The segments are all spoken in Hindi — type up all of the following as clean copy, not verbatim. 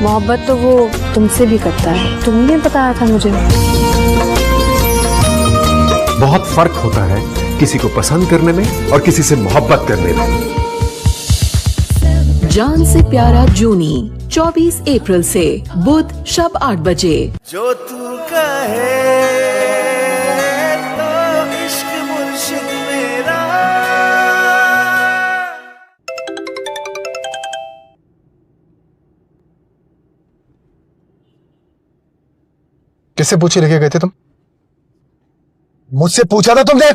मोहब्बत तो वो तुमसे भी करता है, तुमने बताया था मुझे। बहुत फर्क होता है किसी को पसंद करने में और किसी से मोहब्बत करने में। जान से प्यारा जूनी 24 अप्रैल से बुध शब 8 बजे। जो तू कहे तो इश्क मुर्शिद मेरा। किससे पूछे लेके गए थे तुम? मुझसे पूछा था तुमने?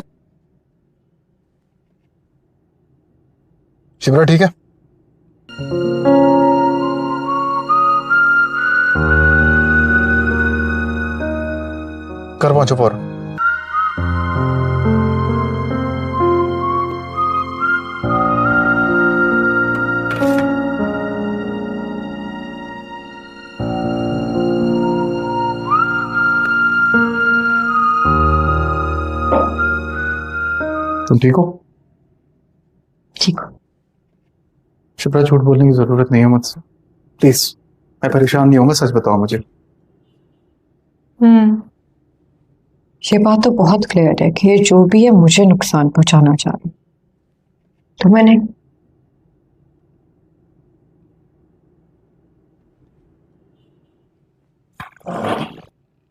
शिवरा ठीक है? कर पहुंचो फौरन। तुम ठीक हो? ठीक हो? शिप्रा झूठ बोलने की जरूरत नहीं है मुझसे, प्लीज। मैं परेशान नहीं होऊंगा, सच बताओ मुझे। ये बात तो बहुत क्लियर है कि ये जो भी है मुझे नुकसान पहुंचाना चाह रही, तुम्हें नहीं।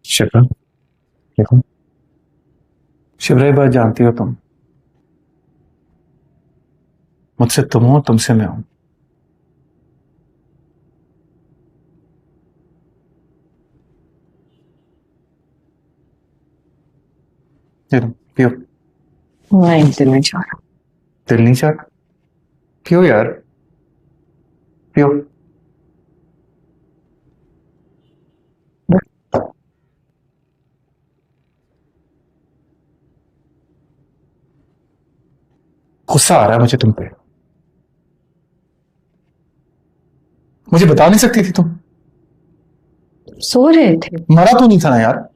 शिप्रा देखो, शिप्रा ये बात जानती हो तुम, मुझसे तुम हो, तुमसे मैं हूं। पियो। नहीं, दिल नहीं चाह रहा। दिल नहीं चाह? क्यों यार? पियो। गुस्सा आ रहा है मुझे तुम पे। मुझे बता नहीं सकती थी तुम? सो रहे थे। मरा तो नहीं था ना यार?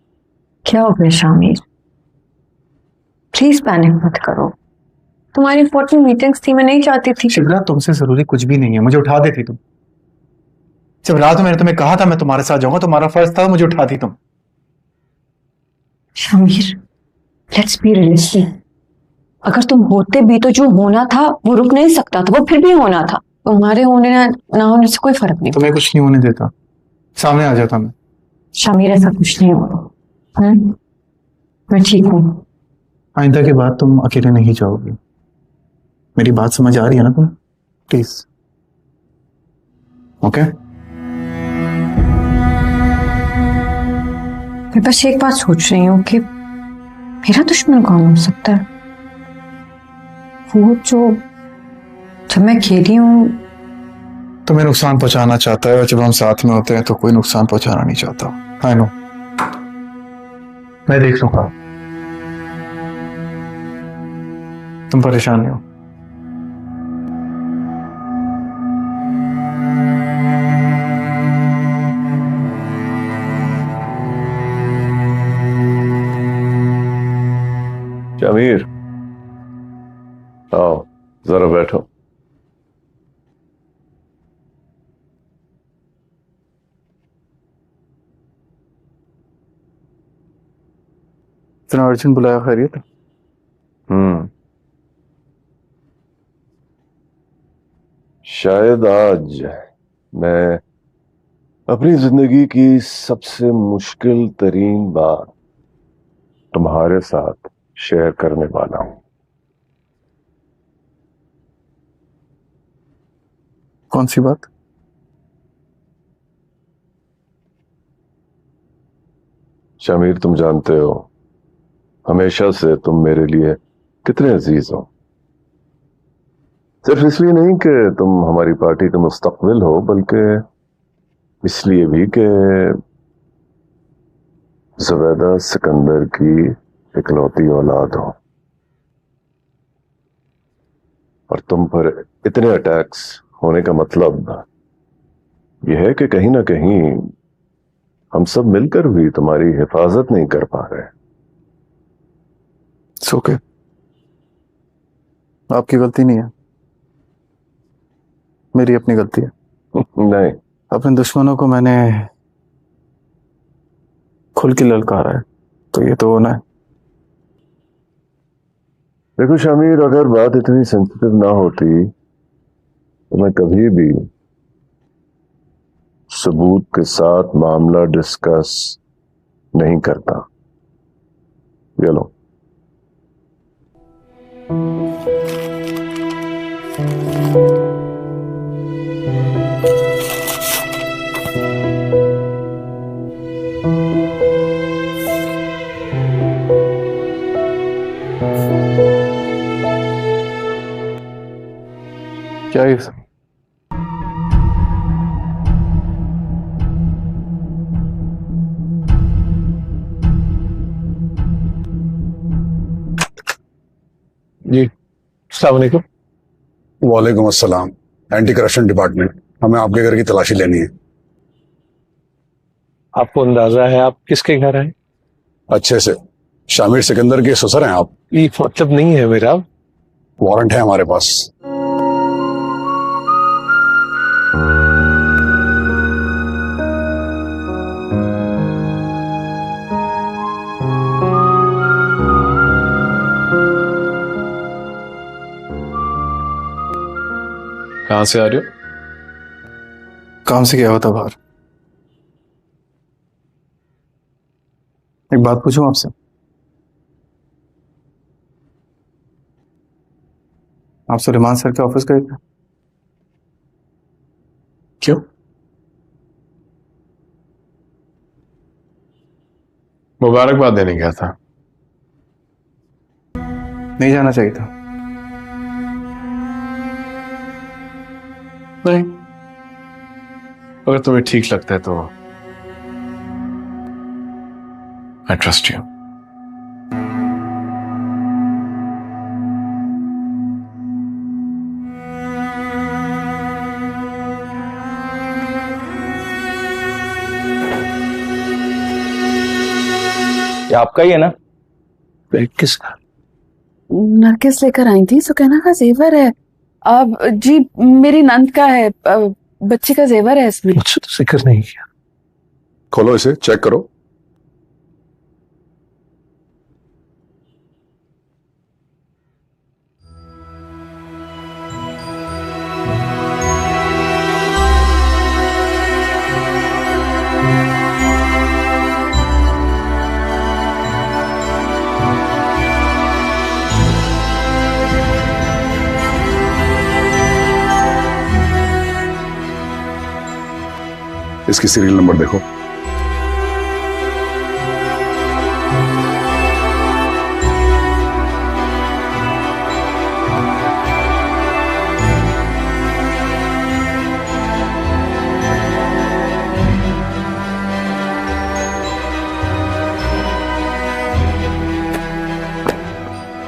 क्या हो गया शामिर? प्लीज पैनिक मत करो। तुम्हारी इंपॉर्टेंट मीटिंग्स थी, मैं नहीं चाहती थी। शिवरा तुमसे जरूरी कुछ भी नहीं है, मुझे उठा देती तुम। जब रात में मैंने तुम्हें कहा था मैं तुम्हारे साथ जाऊंगा, तुम्हारा फर्ज था, मुझे उठाती तुम। Shamir, let's be realistic. अगर तुम होते भी तो जो होना था वो रुक नहीं सकता था, वो फिर भी होना था। तुम्हारे होने ना होने से कोई फर्क नहीं। तुम्हें कुछ नहीं होने देता, सामने आ जाता मैं। शामिर, ऐसा कुछ नहीं होगा। मैं ठीक हूँ। आइंदा के बाद तुम अकेले नहीं जाओगे। मेरी बात समझ आ रही है ना तुम? Please okay? मैं बस एक बात सोच रही हूँ कि मेरा दुश्मन कौन हो सकता है? वो जो जब मैं खेली हूँ। तुम्हें नुकसान पहुंचाना चाहता है, और जब हम साथ में होते हैं तो कोई नुकसान पहुंचाना नहीं चाहता। आई नो, मैं देख लूंगा, तुम परेशान नहीं हो। शमीर, आओ जरा बैठो। इतना अर्जेंट बुलाया? खैरियत? शायद आज मैं अपनी जिंदगी की सबसे मुश्किल तरीन बात तुम्हारे साथ शेयर करने वाला हूं। कौन सी बात? शमीर, तुम जानते हो हमेशा से तुम मेरे लिए कितने अजीज हो। सिर्फ इसलिए नहीं कि तुम हमारी पार्टी का मुस्तकबिल हो, बल्कि इसलिए भी कि जुबैदा सिकंदर की इकलौती औलाद हो। और तुम पर इतने अटैक्स होने का मतलब यह है कि कहीं ना कहीं हम सब मिलकर भी तुम्हारी हिफाजत नहीं कर पा रहे। ओके, आपकी गलती नहीं है, मेरी अपनी गलती है। नहीं, अपने दुश्मनों को मैंने खुल के ललकारा है, तो ये तो होना है। देखो शमीर, अगर बात इतनी सेंसिटिव ना होती तो मैं कभी भी सबूत के साथ मामला डिस्कस नहीं करता। ये लो। क्या ये सब? जी अस्सलाम वालेकुम। वालेकुम अस्सलाम। एंटी करप्शन डिपार्टमेंट, हमें आपके घर की तलाशी लेनी है। आपको अंदाजा है आप किसके घर आए? अच्छे से। शामिर सिकंदर के ससुर हैं आप? ये मतलब नहीं है मेरा। वारंट है हमारे पास। कहाँ से आ रहे हो? काम से क्या होता बाहर। एक बात पूछूं आपसे? आप सुलेमान सर के ऑफिस गए थे? क्यों? मुबारकबाद देने गया था। नहीं जाना चाहिए था। नहीं, अगर तुम्हें ठीक लगता है तो आई ट्रस्ट यू। ये आपका ही है ना? किसका? नरगिस लेकर आई थी, सुकैना का जेवर है। अब जी मेरी नंद का है, बच्ची का जेवर है इसमें। मुझसे तो जिक्र नहीं किया। खोलो इसे, चेक करो। इसकी सीरियल नंबर देखो।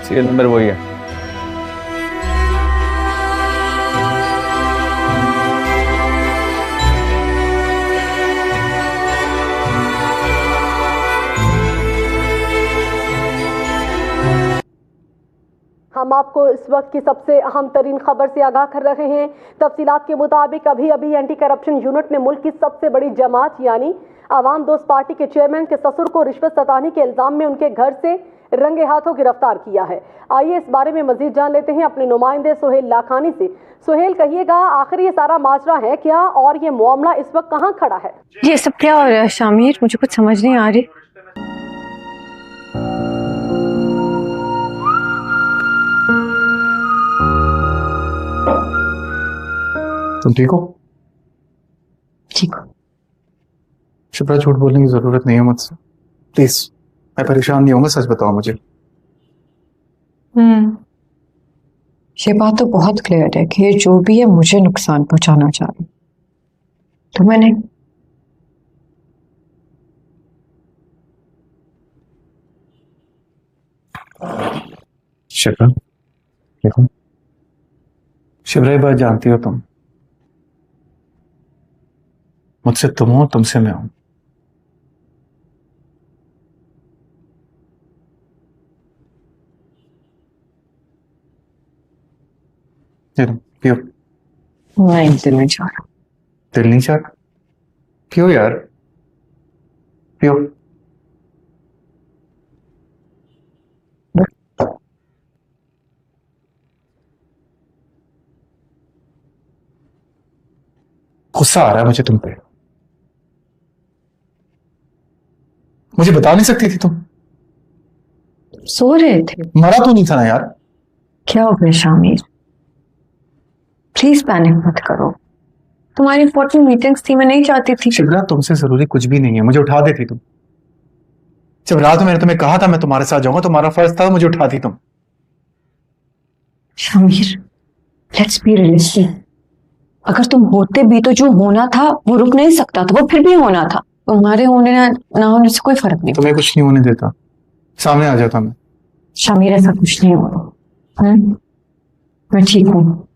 सीरियल नंबर वही है। हम आपको इस वक्त की सबसे अहम तरीन खबर से आगाह कर रहे हैं। तफसीलात के मुताबिक अभी अभी एंटी करप्शन यूनिट ने मुल्क की सबसे बड़ी जमात यानी आवाम दोस्त पार्टी के चेयरमैन के ससुर को रिश्वत सताने के इल्जाम में उनके घर से रंगे हाथों गिरफ्तार किया है। आइए इस बारे में मजीद जान लेते हैं अपने नुमाइंदे सुहेल लाखानी से। सुहेल, कहिएगा आखिर ये सारा माजरा है क्या और ये मामला इस वक्त कहाँ खड़ा है? ये सब क्या हो रहा है शामिर? मुझे कुछ समझ नहीं आ रही। तुम ठीक हो? ठीक हो? शिप्रा, झूठ बोलने की जरूरत नहीं है मुझसे, प्लीज। मैं परेशान नहीं होऊंगा, सच बताओ मुझे। ये बात तो बहुत क्लियर है कि ये जो भी है मुझे नुकसान पहुंचाना चाह रही, तो मैंने शिप्रा देखो, शिप्रा ये बात जानती हो तुम, मुझसे तुम हो, तुमसे मैं हूं। पियो। नहीं, दिल नहीं चाह रहा। दिल नहीं चाह रहा? पियो यार, पियो। गुस्सा आ रहा है मुझे तुम पे। मुझे बता नहीं सकती थी तुम? सो रहे थे। मरा तो नहीं था ना यार। क्या हो गया शामिर? प्लीज पैनिक मत करो। तुम्हारी इंपॉर्टेंट मीटिंग्स थी, मैं नहीं चाहती थी। शिवरा, तुमसे जरूरी कुछ भी नहीं है, मुझे उठा देती तुम। जब रात में मैंने तुम्हें कहा था मैं तुम्हारे साथ जाऊंगा, तुम्हारा फर्ज था, मुझे उठाती तुम। Shamir, let's be realistic. अगर तुम होते भी तो जो होना था वो रुक नहीं सकता था, वो फिर भी होना था। तुम्हारे होने ना होने से कोई फर्क नहीं। तुम्हें कुछ नहीं होने देता, सामने आ जाता मैं। शामिर, ऐसा कुछ नहीं होगा। मैं ठीक हूँ।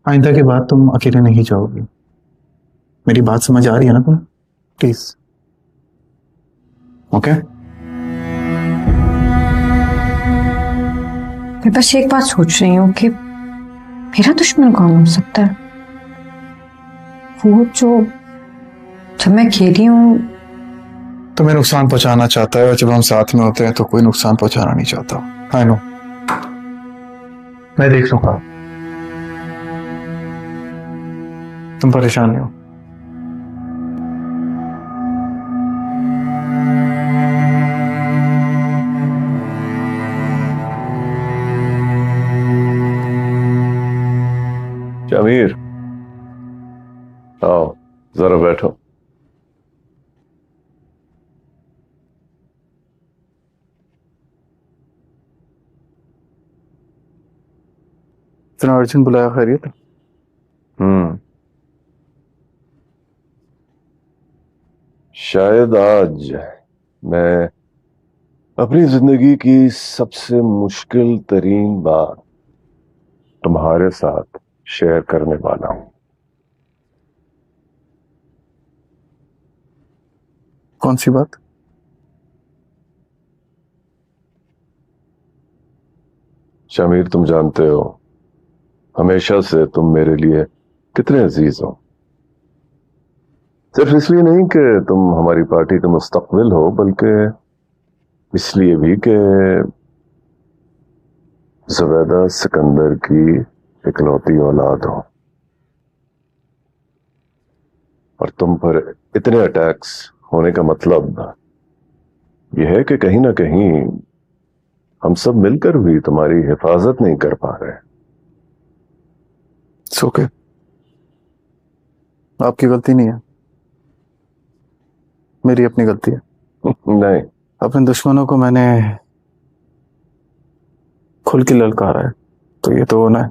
आइंदा के बाद तुम अकेले नहीं जाओगे। मेरी बात समझ आ रही है ना तुम? Please, okay? मैं बस एक बात सोच रही हूँ कि मेरा दुश्मन कौन हो सकता है? वो जो जब मैं खेली हूँ। तुम्हें नुकसान पहुंचाना चाहता है और जब हम साथ में होते हैं तो कोई नुकसान पहुंचाना नहीं चाहता। आई नो, मैं देख लूंगा, तुम परेशान नहीं हो। शमीर, आओ जरा बैठो। इतना अर्जेंट बुलाया? खैरियत? शायद आज मैं अपनी जिंदगी की सबसे मुश्किल तरीन बात तुम्हारे साथ शेयर करने वाला हूं। कौन सी बात? शमीर, तुम जानते हो हमेशा से तुम मेरे लिए कितने अजीज हो। सिर्फ इसलिए नहीं कि तुम हमारी पार्टी का मुस्तकबिल हो, बल्कि इसलिए भी कि जुबैदा सिकंदर की इकलौती औलाद हो। और तुम पर इतने अटैक्स होने का मतलब यह है कि कहीं ना कहीं हम सब मिलकर भी तुम्हारी हिफाजत नहीं कर पा रहे। ओके, आपकी गलती नहीं है, मेरी अपनी गलती है। नहीं, अपने दुश्मनों को मैंने खुल के ललकारा है, तो ये तो होना है।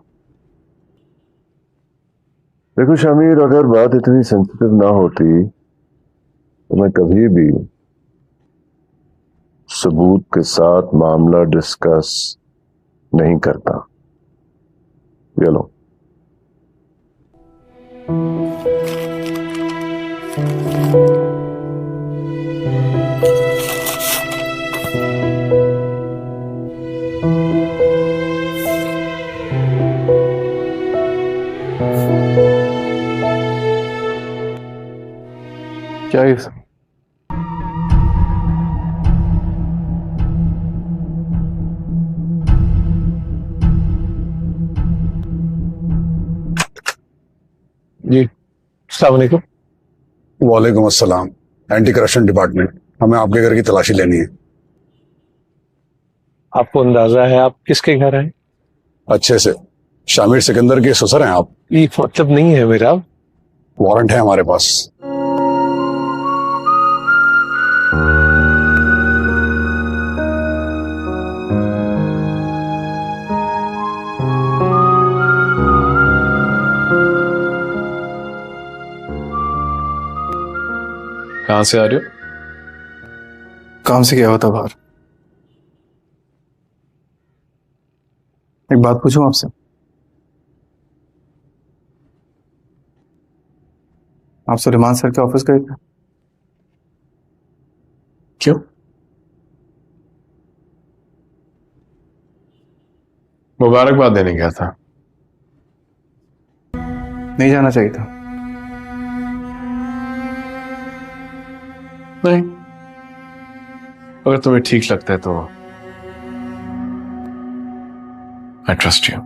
देखो शमीर, अगर बात इतनी सेंसिटिव ना होती तो मैं कभी भी सबूत के साथ मामला डिस्कस नहीं करता। ये लो। क्या है सब? जी, अस्सलाम वालेकुम। वालेकुम अस्सलाम। एंटी करप्शन डिपार्टमेंट, हमें आपके घर की तलाशी लेनी है। आपको अंदाजा है आप किसके घर आए? अच्छे से, शामिर सिकंदर के ससुर हैं आप? ये मतलब नहीं है मेरा। वारंट है हमारे पास। कहां से आ रहे हो? काम से गया होता बाहर। एक बात पूछूं आपसे? आप सुलेमान सर के ऑफिस गए थे? क्यों? मुबारकबाद देने गया था। नहीं जाना चाहिए था। नहीं, अगर तुम्हें ठीक लगता है तो आई ट्रस्ट यू।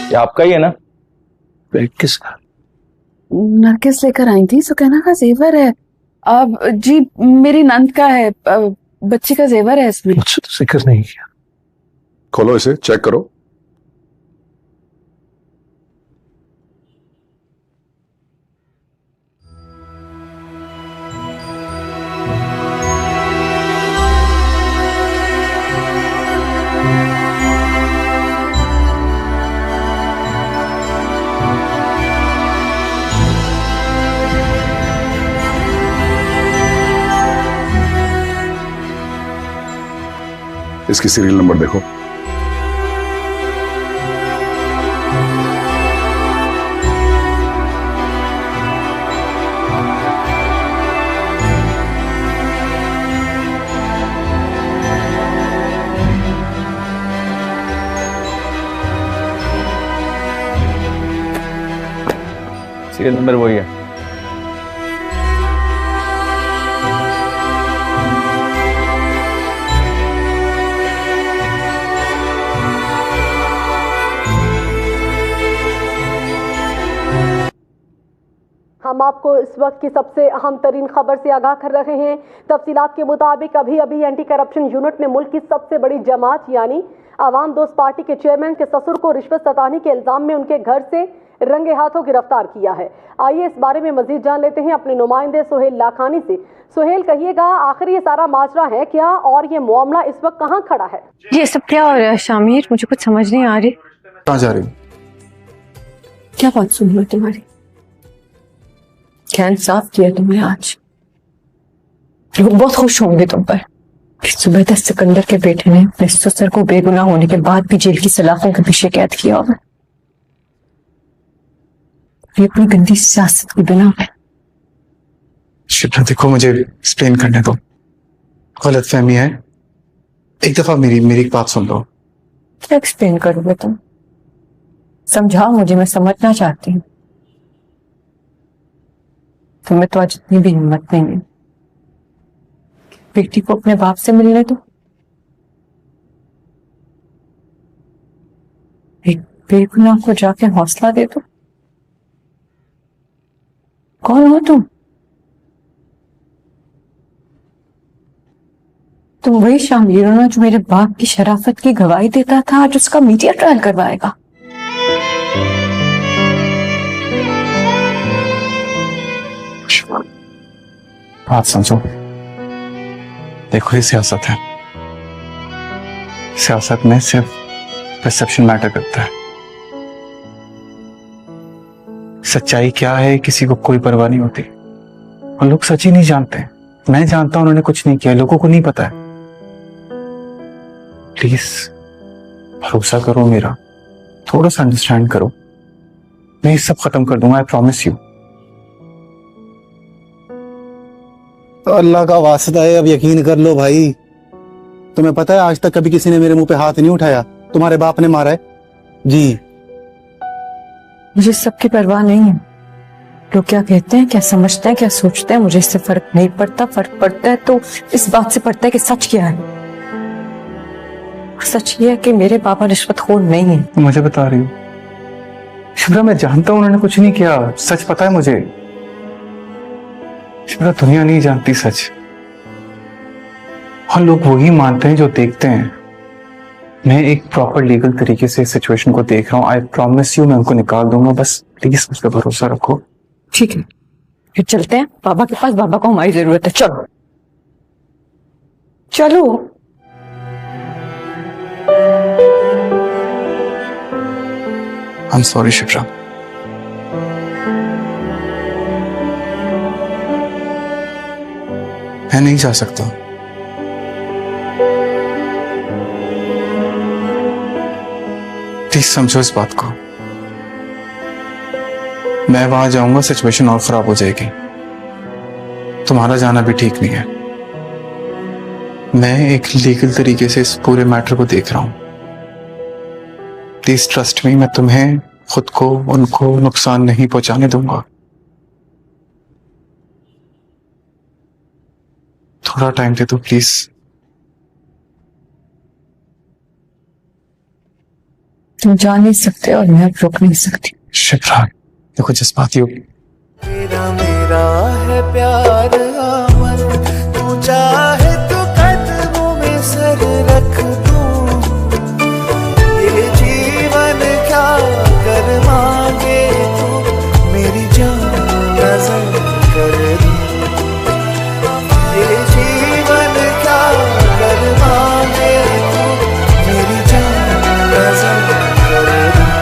ये आपका ही है ना? किसका? नरगिस लेकर आई थी, सुकैना का जेवर है। अब जी मेरी नंद का है, बच्ची का जेवर है इसमें। मुझसे तो जिक्र नहीं किया। खोलो इसे, चेक करो। इसकी सीरियल नंबर देखो। सीरियल नंबर वही है। हम आपको इस वक्त की सबसे अहम तरीन खबर से आगाह कर रहे हैं। तफसीलात के मुताबिक अभी अभी एंटी करप्शन यूनिट ने मुल्क की सबसे बड़ी जमात यानी आवाम दोस्त पार्टी के चेयरमैन के ससुर को रिश्वत सताने के इल्जाम में उनके घर से रंगे हाथों गिरफ्तार किया है। आइए इस बारे में मजीद जान लेते हैं अपने नुमाइंदे सुहेल लाखानी से। सुहेल, कहिएगा, आखिर ये सारा माजरा है क्या और ये मामला इस वक्त कहाँ खड़ा है? ये सब क्या हो रहा है शामिर? मुझे कुछ समझ नहीं आ रही। कहाँ जा रही हूँ? क्या बात सुन लो तुम्हारी? क्या इंसाफ किया तुमने आज? लोग बहुत खुश होंगे तुम पर। सुबह सिकंदर के बेटे ने अपने ससुर को बेगुनाह होने के बाद भी जेल की सलाखों के पीछे कैद किया होगा। ये अपनी गंदी सियासत की बिना पे। शिप्रा देखो, मुझे एक्सप्लेन करने दो। गलत फहमी है, एक दफा मेरी एक बात सुन लो। क्या एक्सप्लेन करोगे तुम? समझाओ मुझे, मैं समझना चाहती हूँ। तुम्हें तो आज इतनी भी हिम्मत नहीं है। बेटी को अपने बाप से मिलने दो। एक बेगुनाह को जाके हौसला दे दो। कौन हो तुम? तुम वही शामिर हो ना जो मेरे बाप की शराफत की गवाही देता था, आज उसका मीडिया ट्रायल करवाएगा। बात समझो, देखो ये सियासत है। सियासत में सिर्फ परसेप्शन मैटर करता है। सच्चाई क्या है किसी को कोई परवाह नहीं होती, और लोग सच ही नहीं जानते। मैं जानता हूं उन्होंने कुछ नहीं किया, लोगों को नहीं पता है। प्लीज भरोसा करो मेरा, थोड़ा सा अंडरस्टैंड करो। मैं ये सब खत्म कर दूंगा, आई प्रॉमिस यू। तो अल्लाह का वास्ता है, अब यकीन कर लो भाई। तुम्हें पता है आज तक कभी किसी ने मेरे मुंह पे हाथ नहीं उठाया, तुम्हारे बाप ने मारा है जी। मुझे सबकी परवाह नहीं है। लोग क्या कहते हैं, क्या समझते हैं, क्या सोचते हैं, मुझे इससे फर्क नहीं पड़ता। फर्क पड़ता है तो इस बात से पड़ता है कि सच क्या है। सच ये है कि मेरे पापा रिश्वतखोर नहीं है। मुझे बता रही हूँ शिप्रा, मैं जानता हूं उन्होंने कुछ नहीं किया। सच पता है मुझे। शिप्रा, दुनिया नहीं जानती सच, और लोग वही मानते हैं जो देखते हैं। मैं एक प्रॉपर लीगल तरीके से सिचुएशन को देख रहा हूँ। आई प्रॉमिस यू, मैं उनको निकाल दूंगा। बस प्लीज मुझ पर भरोसा रखो। ठीक है, फिर चलते हैं बाबा के पास। बाबा को हमारी जरूरत है। चलो चलो। I am sorry Shipra. मैं नहीं जा सकता। प्लीज समझो इस बात को। मैं वहां जाऊंगा, सिचुएशन और खराब हो जाएगी। तुम्हारा जाना भी ठीक नहीं है। मैं एक लीगल तरीके से इस पूरे मैटर को देख रहा हूं। प्लीज ट्रस्ट मी, मैं तुम्हें, खुद को, उनको नुकसान नहीं पहुंचाने दूंगा। थोड़ा टाइम दे दो प्लीज। तुम जा नहीं सकते और मैं अब रुक नहीं सकती। शिप्रा, देखो जज्बाती हो। तेरा मेरा है प्यार अमर, तू चाहे तो कदमों में सर रख दूं। ये जीवन क्या कर मांगे तू, मेरी जान नजर कर दूं। ये जीवन क्या कर मांगे तू, मेरी जान नजर कर दूं।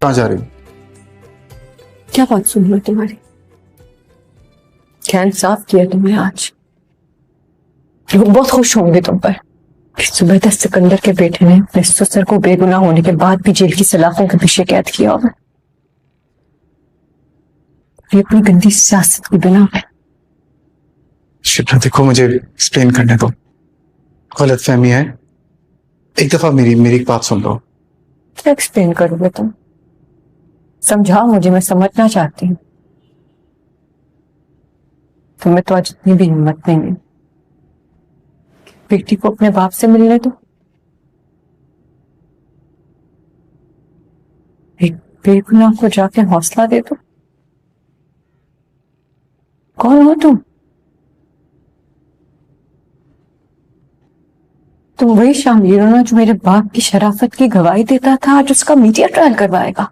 कहाँ जा रही हो? क्या बात सुन लो तुम्हारी? क्या इंसाफ किया तुमने आज? लोग बहुत खुश होंगे तुम पर। सुबह तक सिकंदर के बेटे ने अपने ससुर को बेगुनाह होने के बाद भी जेल की सलाखों के पीछे कैद किया होगा। ये अपनी गंदी सियासत की बिना पे। शिप्रा देखो, मुझे एक्सप्लेन करने दो। गलत फहमी है, एक दफा मेरी एक बात सुन लो। क्या एक्सप्लेन करोगे तुम? समझाओ मुझे, मैं समझना चाहती हूँ। तुम्हें तो आज इतनी भी हिम्मत नहीं है। बेटी को अपने बाप से मिलने दो। एक बेगुनाह को जाके हौसला दे दो। कौन हो तुम? तुम वही शामिर हो ना जो मेरे बाप की शराफत की गवाही देता था, आज उसका मीडिया ट्रायल करवाएगा।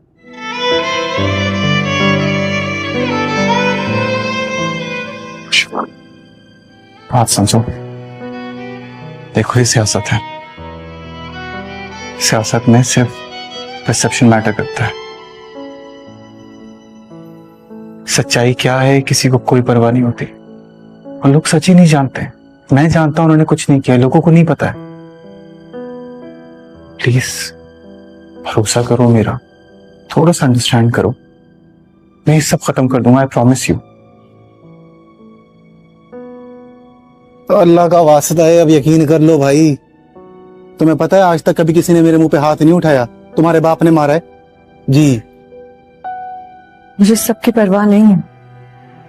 बात समझो, देखो ये सियासत है। सियासत में सिर्फ परसेप्शन मैटर करता है। सच्चाई क्या है किसी को कोई परवाह नहीं होती, और लोग सच ही नहीं जानते। मैं जानता हूं उन्होंने कुछ नहीं किया, लोगों को नहीं पता है। प्लीज भरोसा करो मेरा, थोड़ा सा अंडरस्टैंड करो। मैं ये सब खत्म कर दूंगा, आई प्रॉमिस यू। अल्लाह का वास्ता है, अब यकीन कर लो भाई। तुम्हें पता है आज तक कभी किसी ने मेरे मुंह पे हाथ नहीं उठाया, तुम्हारे बाप ने मारा है जी। मुझे सबकी परवाह नहीं है।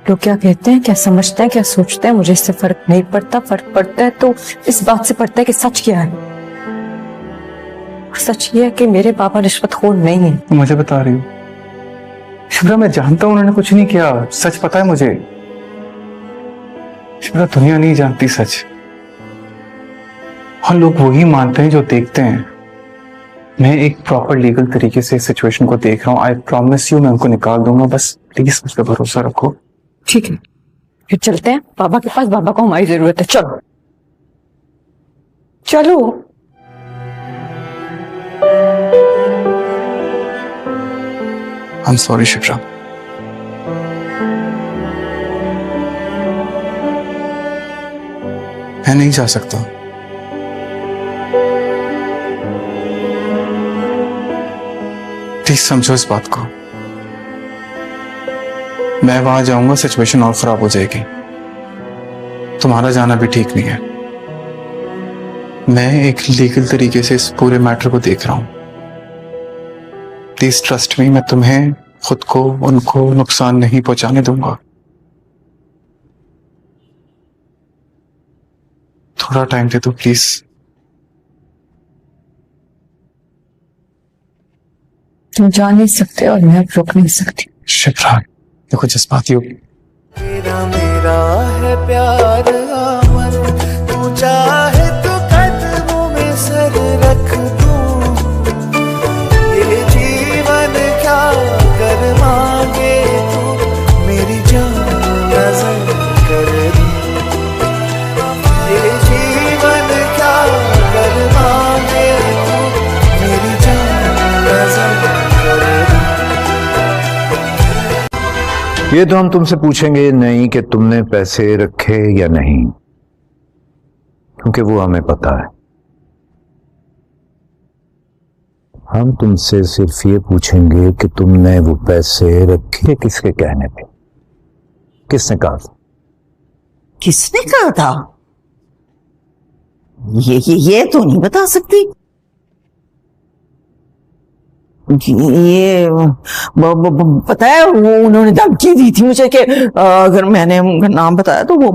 लोग क्या कहते हैं, क्या समझते हैं, क्या सोचते हैं, मुझे इससे फर्क नहीं पड़ता। फर्क पड़ता है तो इस बात से पड़ता है कि सच क्या है। सच ये है कि मेरे पापा रिश्वतखोर नहीं है। मुझे बता रही हो शिप्रा, मैं जानता हूं उन्होंने कुछ नहीं किया, सच पता है मुझे। शिप्रा, दुनिया नहीं जानती सच, और लोग वही मानते हैं जो देखते हैं। मैं एक प्रॉपर लीगल तरीके से सिचुएशन को देख रहा हूँ। आई प्रॉमिस यू, मैं उनको निकाल दूंगा। बस प्लीज मुझ पर भरोसा रखो। ठीक है, फिर चलते हैं बाबा के पास। बाबा को हमारी जरूरत है। चलो चलो। I am sorry Shipra. मैं नहीं जा सकता। प्लीज समझो इस बात को। मैं वहां जाऊंगा, सिचुएशन और खराब हो जाएगी। तुम्हारा जाना भी ठीक नहीं है। मैं एक लीगल तरीके से इस पूरे मैटर को देख रहा हूं। प्लीज ट्रस्ट मी, मैं तुम्हें, खुद को, उनको नुकसान नहीं पहुंचाने दूंगा। थोड़ा टाइम दे दो प्लीज। तुम जा नहीं सकते और मैं अब रुक नहीं सकती। शिप्रा, देखो जज्बाती हो। तेरा मेरा है प्यार अमर, तू चाहे तो कदमों में सर रख दूं। ये जीवन क्या कर मांगे तू, मेरी जान नजर कर दूं। ये जीवन क्या कर मांगे तू, मेरी जान नजर कर दूं। ये तो हम तुमसे पूछेंगे नहीं कि तुमने पैसे रखे या नहीं, क्योंकि वो हमें पता है। हम तुमसे सिर्फ ये पूछेंगे कि तुमने वो पैसे रखे किसके कहने पे, किसने कहा था? किसने कहा था? ये तो नहीं बता सकती। ये पता है, वो उन्होंने धमकी दी थी मुझे कि अगर मैंने उनका नाम बताया तो वो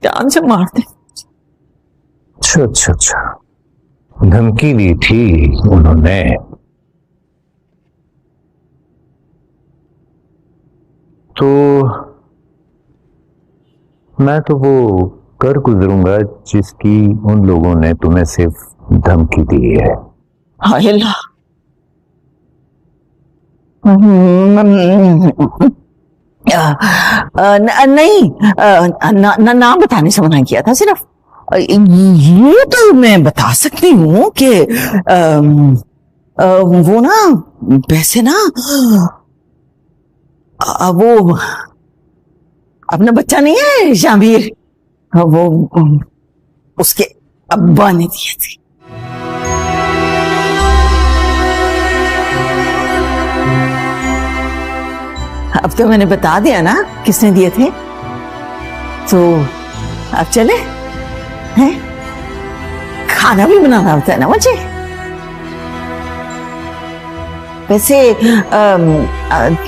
जान से मार दे। अच्छा अच्छा अच्छा, धमकी दी थी उन्होंने। तो मैं तो वो कर गुजरूंगा जिसकी उन लोगों ने तुम्हें सिर्फ धमकी दी है। हाय अल्लाह, नहीं, नाम बताने से मना किया था सिर्फ। ये तो मैं बता सकती हूँ कि वो ना वैसे ना वो अपना बच्चा नहीं है शामिर, वो उसके अब्बा ने दिए थे। अब तो मैंने बता दिया ना किसने दिए थे, तो अब चले हैं? खाना भी बनाना होता है ना मुझे। वैसे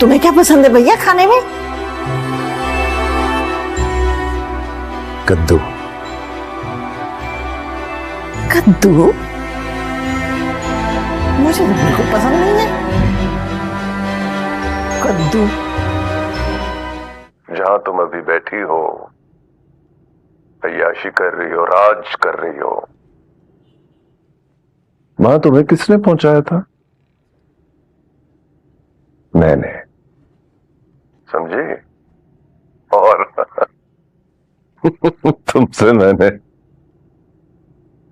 तुम्हें क्या पसंद है भैया खाने में? कद्दू। कद्दू मुझे तो बिल्कुल पसंद नहीं है कद्दू। जहां तुम अभी बैठी हो, अय्याशी कर रही हो, राज कर रही हो, वहां तुम्हें किसने पहुंचाया था? मैंने, समझे? और तुमसे मैंने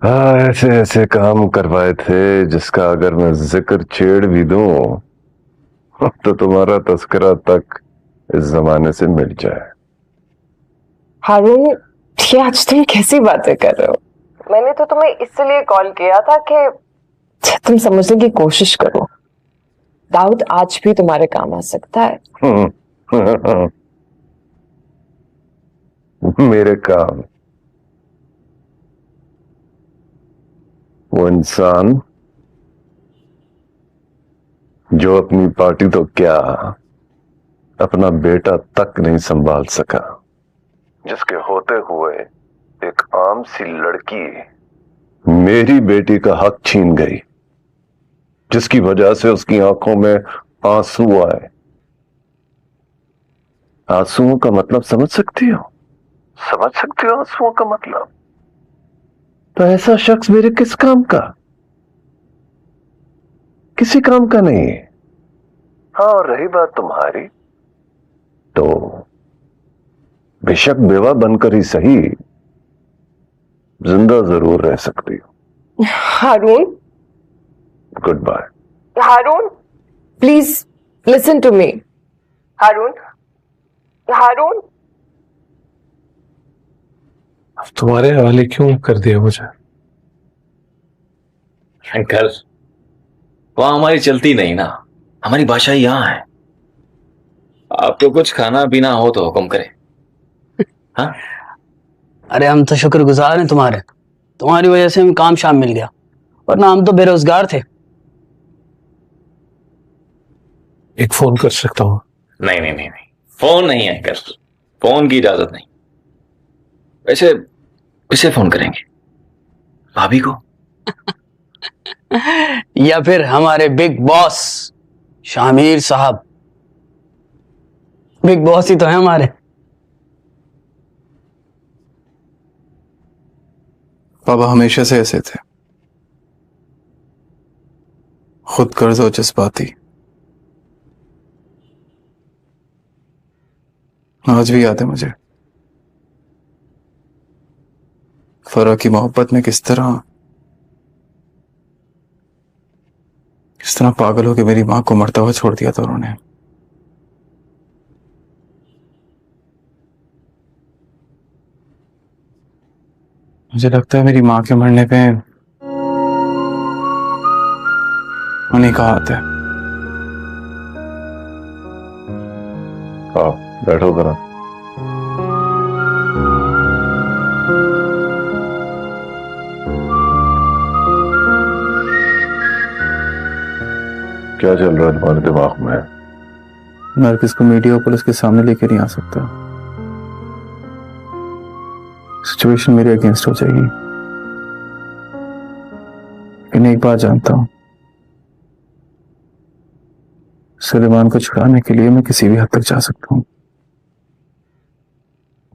ऐसे ऐसे काम करवाए थे जिसका अगर मैं जिक्र छेड़ भी दूं तो तुम्हारा तस्करा तक इस जमाने से मिट जाए। हारून, ये आज तुम कैसी बातें कर रहे हो? मैंने तो तुम्हें इसलिए कॉल किया था कि तुम समझने की कोशिश करो। दाऊद आज भी तुम्हारे काम आ सकता है। मेरे काम? वो इंसान जो अपनी पार्टी तो क्या अपना बेटा तक नहीं संभाल सका, जिसके होते हुए एक आम सी लड़की मेरी बेटी का हक छीन गई, जिसकी वजह से उसकी आंखों में आंसू आए। आंसुओं का मतलब समझ सकती हो? समझ सकती हो आंसुओं का मतलब? तो ऐसा शख्स मेरे किस काम का? किसी काम का नहीं है। हाँ, और रही बात तुम्हारी, तो बेशक बेवा बनकर ही सही जिंदा जरूर रह सकती हो। Haroon, good bye. Haroon, please listen to me. Haroon, Haroon, तुम्हारे हवाले क्यों कर दिया मुझे? शंकर, वहां हमारी चलती नहीं ना, हमारी भाषा यहाँ है। आपको कुछ खाना पीना हो तो हुक्म करें। हाँ? अरे हम तो शुक्रगुजार हैं तुम्हारे, तुम्हारी वजह से हमें काम शाम मिल गया, वरना हम तो बेरोजगार थे। एक फोन कर सकता हूँ? नहीं नहीं नहीं नहीं, फोन नहीं है कर, फोन की इजाजत नहीं। वैसे किसे फोन करेंगे? भाभी को? या फिर हमारे बिग बॉस शामिर साहब, बिग बॉस ही तो है हमारे। पापा हमेशा से ऐसे थे, खुद कर्ज और जज्बाती। आज भी याद है मुझे फरा की मोहब्बत में किस तरह पागल होकर मेरी मां को मरता हुआ छोड़ दिया था उन्होंने। मुझे लगता है मेरी मां के मरने पे उन्हीं का हाथ है। आओ बैठो जरा। क्या चल रहा है तुम्हारे दिमाग में? नरगिस को मीडिया और पुलिस के सामने लेके नहीं आ सकता। सिचुएशन मेरे अगेंस्ट हो जाएगी। लेकिन एक बात जानता हूं, सुलेमान को छुड़ाने के लिए मैं किसी भी हद तक जा सकता हूं।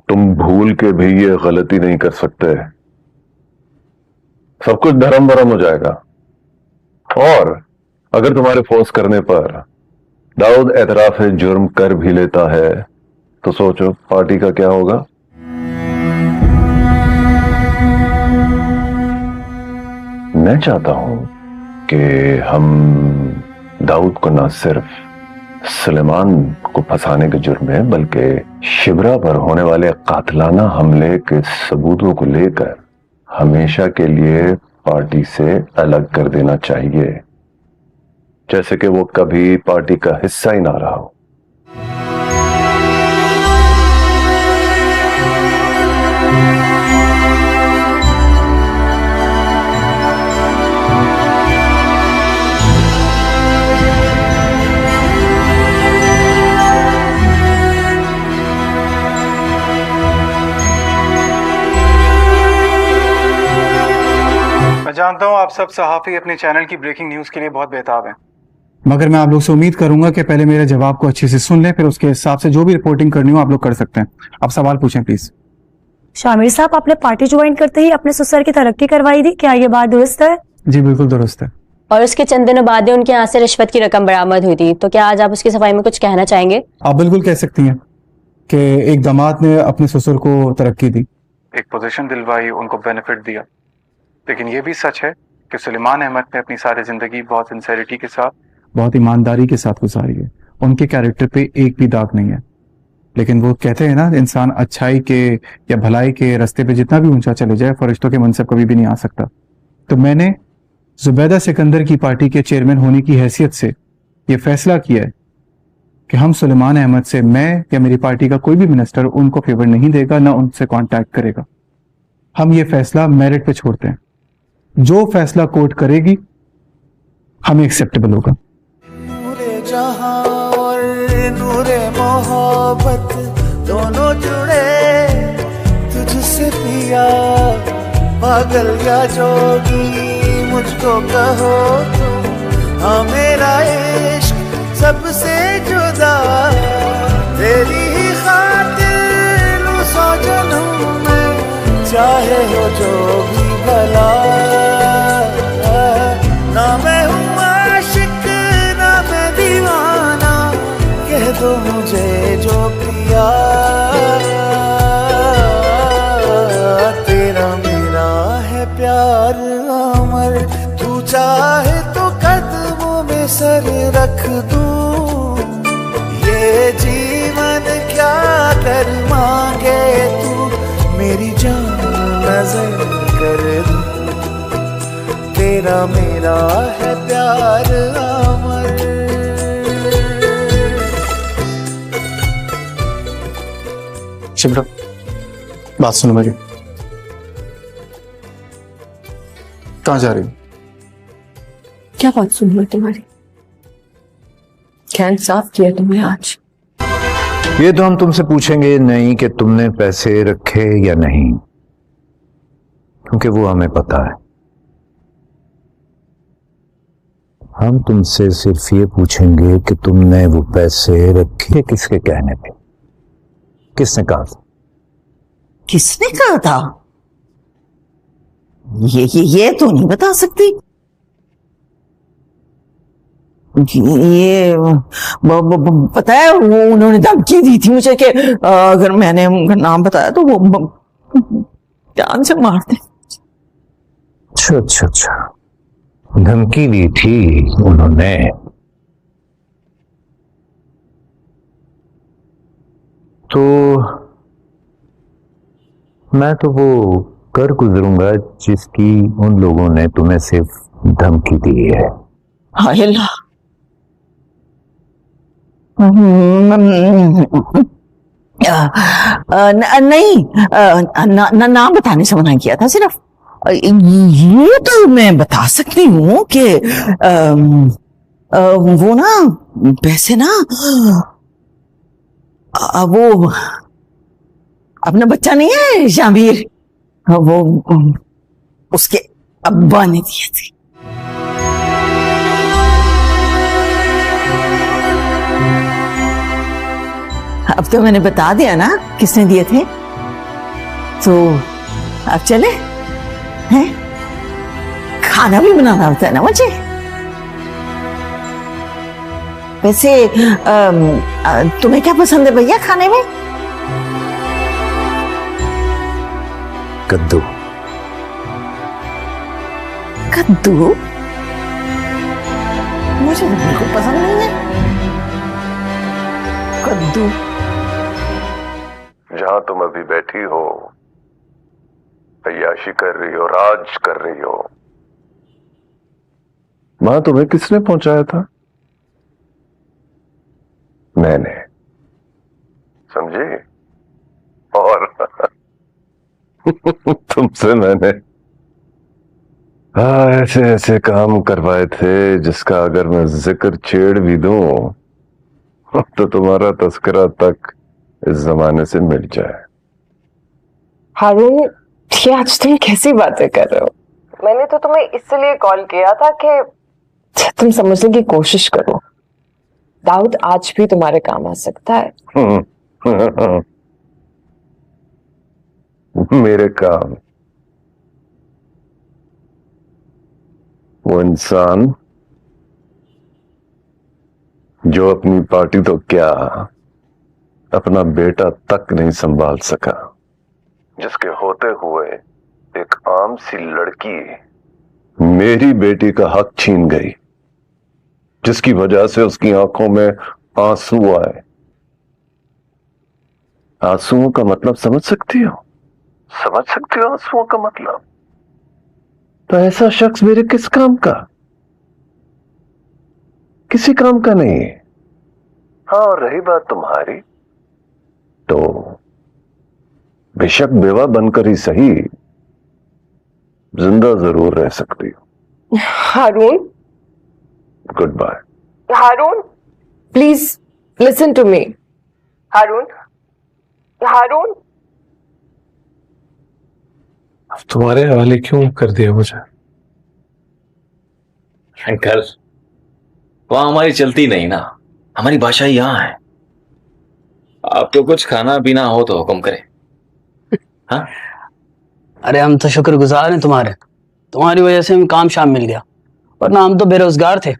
तुम भूल के भी ये गलती नहीं कर सकते। सब कुछ धर्म भरम हो जाएगा। और अगर तुम्हारे फोर्स करने पर दाऊद एतराफ जुर्म कर भी लेता है तो सोचो पार्टी का क्या होगा। मैं चाहता हूं कि हम दाऊद को न सिर्फ सुलेमान को फंसाने के जुर्म में बल्कि शिबरा पर होने वाले कातलाना हमले के सबूतों को लेकर हमेशा के लिए पार्टी से अलग कर देना चाहिए, जैसे कि वो कभी पार्टी का हिस्सा ही ना रहा हो। मैं जानता हूं आप सब सहाफी अपने चैनल की ब्रेकिंग न्यूज के लिए बहुत बेताब हैं, मगर मैं आप लोग से उम्मीद करूंगा कि पहले मेरे जवाब को अच्छे से सुन लें, फिर उसके हिसाब से जो भी रिपोर्टिंग करनी हो आप लोग कर सकते हैं। आप सवाल पूछें प्लीज। शामिर साहब, आपने पार्टी ज्वाइन करते ही अपने ससुर की तरक्की करवाई थी, क्या ये बात दुरुस्त है? जी बिल्कुल दुरुस्त है। और उसके चंद दिनों बाद उनके यहाँ से रिश्वत की रकम बरामद हुई थी, तो क्या आज आप उसकी सफाई में कुछ कहना चाहेंगे? आप बिल्कुल कह सकती हैं कि एक दामाद ने अपने ससुर को तरक्की दी, एक पोजीशन दिलवाई, उनको बेनिफिट दिया। लेकिन ये भी सच है कि सुलेमान अहमद ने अपनी सारी जिंदगी बहुत सिंसेरिटी के साथ, बहुत ईमानदारी के साथ गुजारी है। उनके कैरेक्टर पे एक भी दाग नहीं है। लेकिन वो कहते हैं ना, इंसान अच्छाई के या भलाई के रास्ते पे जितना भी ऊंचा चले जाए, फरिश्तों के मनसब कभी भी नहीं आ सकता। तो मैंने जुबैदा सिकंदर की पार्टी के चेयरमैन होने की हैसियत से ये फैसला किया है कि हम सुलेमान अहमद से, मैं या मेरी पार्टी का कोई भी मिनिस्टर उनको फेवर नहीं देगा, ना उनसे कॉन्टैक्ट करेगा। हम ये फैसला मेरिट पे छोड़ते हैं। जो फैसला कोर्ट करेगी हमें एक्सेप्टेबल होगा। नूरे जहां और नूरे मोहब्बत दोनों जुड़े तुझसे पिया, पागल या जोगी मुझको कहो तुम, हाँ मेरा इश्क सबसे जुदा, तेरी ही खातिर लूं सौ जन्म में, चाहे हो जो भी भला। ना मैं हूँ आशिक ना मैं दीवाना, कह दो मुझे जो पिया, तेरा मेरा है प्यार अमर, तू चाहे तो कदमों में सर रख दूं, ये जीवन क्या कर मांगे तू, मेरी जान नजर कर दूं, तेरा मेरा है प्यार अमर। शिब्रा, बात सुनो मेरी। कहाँ जा रही हो? क्या बात सुन लो तुम्हारी? क्या इंसाफ किया तुमने आज? ये तो हम तुमसे पूछेंगे नहीं कि तुमने पैसे रखे या नहीं, क्योंकि वो हमें पता है। हम तुमसे सिर्फ ये पूछेंगे कि तुमने वो पैसे रखे किसके कहने पे, किसने कहा था? किसने कहा था? ये तो नहीं बता सकती। ये पता है, वो उन्होंने धमकी दी थी मुझे कि अगर मैंने उनका नाम बताया तो वो जान से मार दे। अच्छा, धमकी दी थी उन्होंने। तो मैं तो वो कर गुजरूंगा जिसकी उन लोगों ने तुम्हें सिर्फ धमकी दी है। हाय अल्लाह, नहीं, नाम बताने से मना किया था सिर्फ। ये तो मैं बता सकती हूँ कि वो ना वैसे ना वो अपना बच्चा नहीं है शामिर, वो उसके अब्बा ने दिए थे। अब तो मैंने बता दिया ना किसने दिए थे, तो अब चले हैं? खाना भी बनाना होता है ना मुझे। वैसे तुम्हें क्या पसंद है भैया खाने में? कद्दू। कद्दू मुझे तो बिल्कुल पसंद नहीं है कद्दू। जहां तुम अभी बैठी हो, अय्याशी कर रही हो, राज कर रही हो, वहां तुम्हें किसने पहुंचाया था? मैंने, समझे? और तुमसे मैंने ऐसे ऐसे काम करवाए थे जिसका अगर मैं जिक्र छेड़ भी दूं तो तुम्हारा तस्करा तक इस जमाने से मिट जाए। हारून, ये आज तुम कैसी बातें कर रहे हो? मैंने तो तुम्हें इसलिए कॉल किया था कि तुम समझने की कोशिश करो। दाऊद आज भी तुम्हारे काम आ सकता है। मेरे काम? वो इंसान जो अपनी पार्टी तो क्या अपना बेटा तक नहीं संभाल सका, जिसके होते हुए एक आम सी लड़की मेरी बेटी का हक छीन गई, जिसकी वजह से उसकी आंखों में आंसू आए। आंसुओं का मतलब समझ सकती हो? समझ सकती हो आंसुओं का मतलब? तो ऐसा शख्स मेरे किस काम का? किसी काम का नहीं है। हाँ, और रही बात तुम्हारी, तो बेशक बेवा बनकर ही सही जिंदा जरूर रह सकती हो। Haroon, good bye. Haroon, please listen to me. Haroon, Haroon, अब तुम्हारे हवाले क्यों कर दिया मुझे? अंकल, वहां हमारी चलती नहीं ना, हमारी भाषा यहाँ है। आपको कुछ खाना पीना हो तो हुक्म करें। हाँ? अरे हम तो शुक्रगुजार हैं तुम्हारे, तुम्हारी वजह से हमें काम शाम मिल गया, वरना हम तो बेरोजगार थे।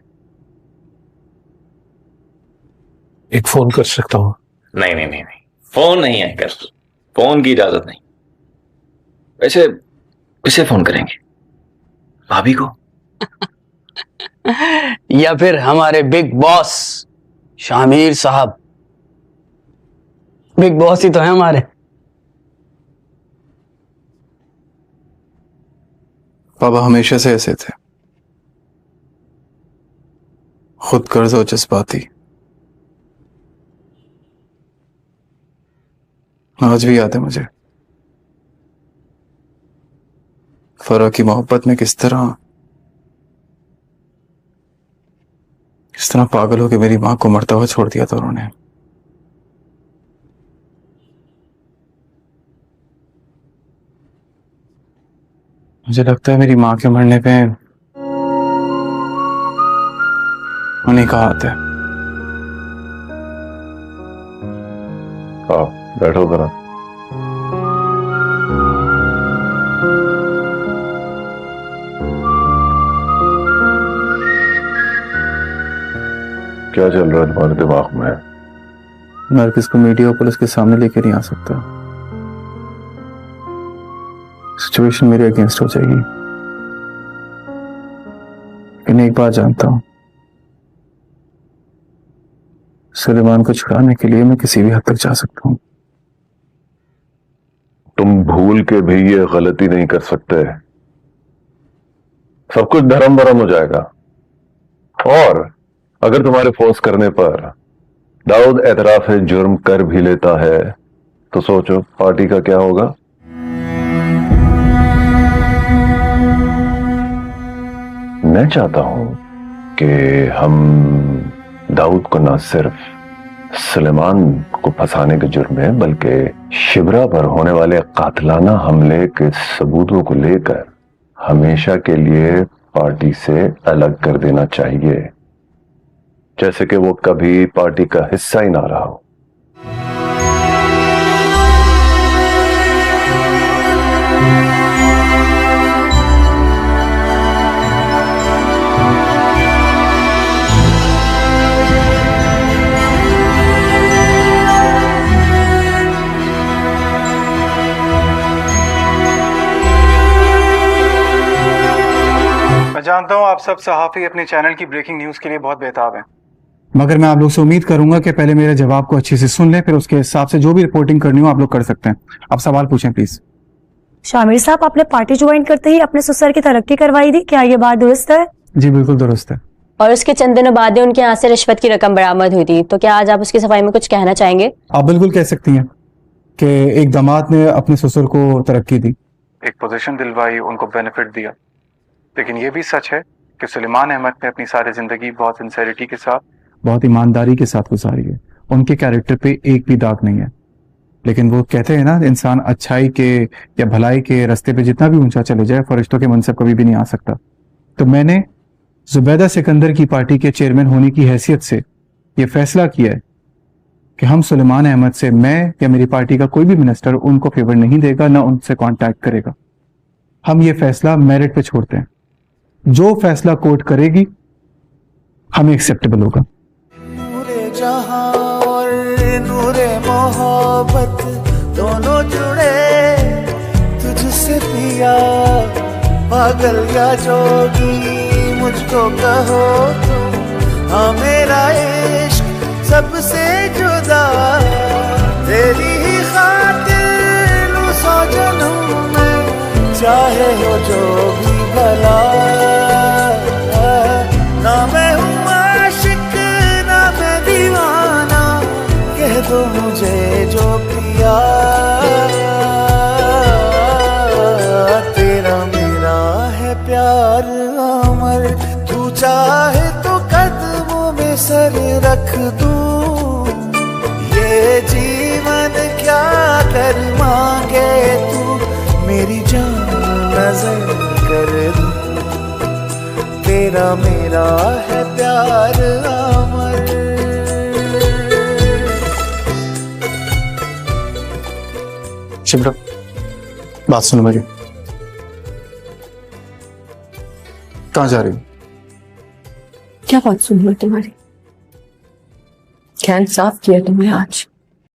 एक फोन कर सकता हूँ? नहीं नहीं नहीं नहीं, फोन नहीं है अंकल, फोन की इजाजत नहीं। वैसे किसे फोन करेंगे? भाभी को? या फिर हमारे बिग बॉस शामिर साहब? बिग बॉस ही तो है हमारे। पापा हमेशा से ऐसे थे, खुद कर्ज और जज्बाती। आज भी याद है मुझे फरा की मोहब्बत में किस तरह पागल होकर मेरी मां को मरता हुआ छोड़ दिया था उन्होंने। मुझे लगता है मेरी मां के मरने पे उन्हीं का हाथ है। आओ बैठो जरा। क्या चल रहा है तुम्हारे दिमाग में? नरगिस को मीडिया और पुलिस के सामने लेके नहीं आ सकता। सिचुएशन मेरे अगेंस्ट हो जाएगी। लेकिन एक बात जानता हूं, सुलेमान को छुड़ाने के लिए मैं किसी भी हद तक जा सकता हूं। तुम भूल के भी ये गलती नहीं कर सकते। सब कुछ धर्म भरम हो जाएगा। और अगर तुम्हारे फोर्स करने पर दाऊद एतराफ जुर्म कर भी लेता है तो सोचो पार्टी का क्या होगा। मैं चाहता हूं कि हम दाऊद को न सिर्फ सुलेमान को फंसाने के जुर्म में बल्कि शिबरा पर होने वाले कातलाना हमले के सबूतों को लेकर हमेशा के लिए पार्टी से अलग कर देना चाहिए, जैसे कि वो कभी पार्टी का हिस्सा ही ना रहा हो। मैं जानता हूं आप सब सहाफी अपने चैनल की ब्रेकिंग न्यूज के लिए बहुत बेताब हैं, मगर मैं आप लोग से उम्मीद करूंगा कि पहले मेरे जवाब को अच्छे से सुन लें, फिर उसके हिसाब से जो भी रिपोर्टिंग करनी हो आप लोग कर सकते हैं। आप सवाल पूछें प्लीज। शामिर साहब, आपने पार्टी ज्वाइन करते ही अपने ससुर की तरक्की करवाई थी, क्या ये बात दुरुस्त है? जी बिल्कुल दुरुस्त है। और उसके चंद दिनों बाद उनके यहाँ से रिश्वत की रकम बरामद हुई थी, तो क्या आज आप उसकी सफाई में कुछ कहना चाहेंगे? आप बिल्कुल कह सकती हैं कि एक दामाद ने अपने ससुर को तरक्की दी, एक पोजीशन दिलवाई, उनको बेनिफिट दिया, लेकिन ये भी सच है कि सुलेमान अहमद ने अपनी सारी जिंदगी बहुत सिंसेरिटी के साथ, बहुत ईमानदारी के साथ गुजारी है। उनके कैरेक्टर पे एक भी दाग नहीं है, लेकिन वो कहते हैं ना, इंसान अच्छाई के या भलाई के रास्ते पे जितना भी ऊंचा चले जाए, फरिश्तों के मनसब कभी भी नहीं आ सकता। तो मैंने जुबैदा सिकंदर की पार्टी के चेयरमैन होने की हैसियत से ये फैसला किया है कि हम सुलेमान अहमद से, मैं या मेरी पार्टी का कोई भी मिनिस्टर उनको फेवर नहीं देगा, ना उनसे कॉन्टैक्ट करेगा। हम ये फैसला मेरिट पे छोड़ते हैं। जो फैसला कोर्ट करेगी हमें एक्सेप्टेबल होगा। नूरे जहां और नूरे मोहब्बत दोनों जुड़े तुझसे पिया, पागल या जोगी मुझको कहो तुम, हाँ मेरा इश्क सबसे जुदा, तेरी ही खातिर लूं सौ जन्म में, चाहे हो जो भी भला। ना मैं हूँ आशिक ना मैं दीवाना, कह दो मुझे जो पिया, तेरा मेरा है प्यार अमर, तू चाहे तो कदमों में सर रख दूं, ये जीवन क्या कर मांगे तू, मेरी जान नजर कर दूं, तेरा मेरा है प्यार अमर। शिब्रा, बात सुनो मेरी। कहाँ जा रही हो? क्या बात सुन लो तुम्हारी? क्या इंसाफ किया तुमने आज?